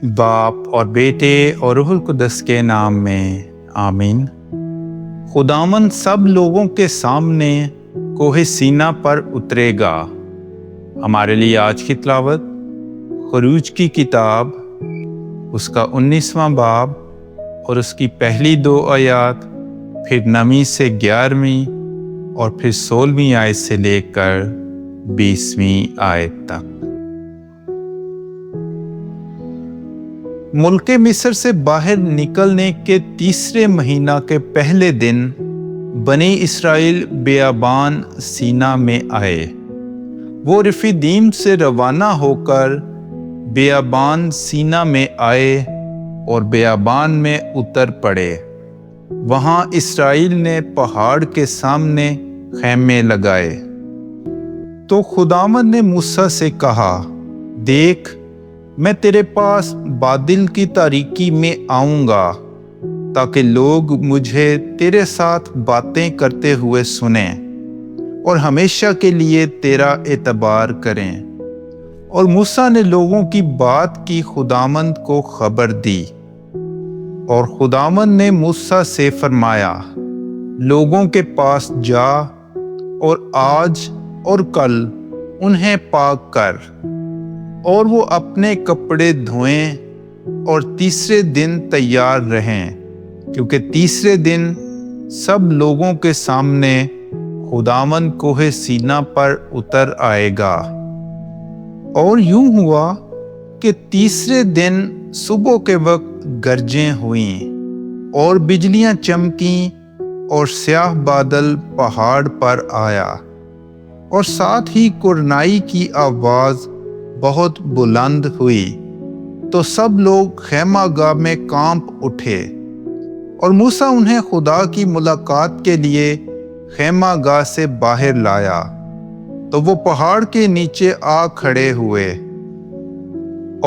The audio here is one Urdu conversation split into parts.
باپ اور بیٹے اور روح القدس کے نام میں آمین۔ خداوند سب لوگوں کے سامنے کوہ سینا پر اترے گا۔ ہمارے لیے آج کی تلاوت خروج کی کتاب، اس کا 19واں باب اور اس کی پہلی 2 آیات، پھر 9 سے 11 اور پھر 16 آیت سے لے کر 20 آیت تک۔ ملک مصر سے باہر نکلنے کے 3 مہینہ کے پہلے دن بنی اسرائیل بیابان سینا میں آئے۔ وہ رفیدیم سے روانہ ہو کر بیابان سینا میں آئے اور بیابان میں اتر پڑے۔ وہاں اسرائیل نے پہاڑ کے سامنے خیمے لگائے۔ تو خداوند نے موسیٰ سے کہا، دیکھ، میں تیرے پاس بادل کی تاریکی میں آؤں گا تاکہ لوگ مجھے تیرے ساتھ باتیں کرتے ہوئے سنیں اور ہمیشہ کے لیے تیرا اعتبار کریں۔ اور موسیٰ نے لوگوں کی بات کی خداوند کو خبر دی۔ اور خداوند نے موسیٰ سے فرمایا، لوگوں کے پاس جا اور آج اور کل انہیں پاک کر، اور وہ اپنے کپڑے دھوئیں اور تیسرے دن تیار رہیں، کیونکہ تیسرے دن سب لوگوں کے سامنے خداوند کوہ سینا پر اتر آئے گا۔ اور یوں ہوا کہ تیسرے دن صبح کے وقت گرجیں ہوئیں اور بجلیاں چمکیں اور سیاہ بادل پہاڑ پر آیا، اور ساتھ ہی کرنائی کی آواز بہت بلند ہوئی، تو سب لوگ خیمہ گاہ میں کانپ اٹھے۔ اور موسیٰ انہیں خدا کی ملاقات کے لیے خیمہ گاہ سے باہر لایا، تو وہ پہاڑ کے نیچے آ کھڑے ہوئے،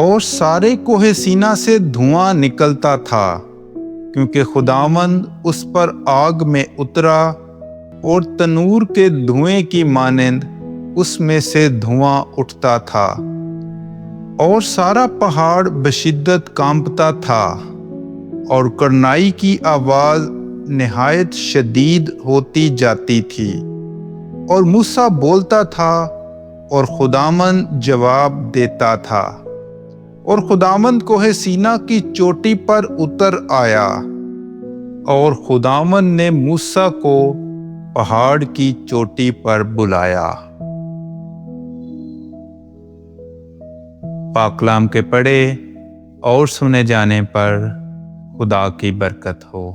اور سارے کوہ سینا سے دھواں نکلتا تھا، کیونکہ خداوند اس پر آگ میں اترا، اور تنور کے دھوئیں کی مانند اس میں سے دھواں اٹھتا تھا، اور سارا پہاڑ بشدت کانپتا تھا، اور کرنائی کی آواز نہایت شدید ہوتی جاتی تھی، اور موسیٰ بولتا تھا اور خداوند جواب دیتا تھا۔ اور خداوند کوہ سینا کی چوٹی پر اتر آیا، اور خداوند نے موسیٰ کو پہاڑ کی چوٹی پر بلایا۔ پاک کلام کے پڑھے اور سنے جانے پر خدا کی برکت ہو۔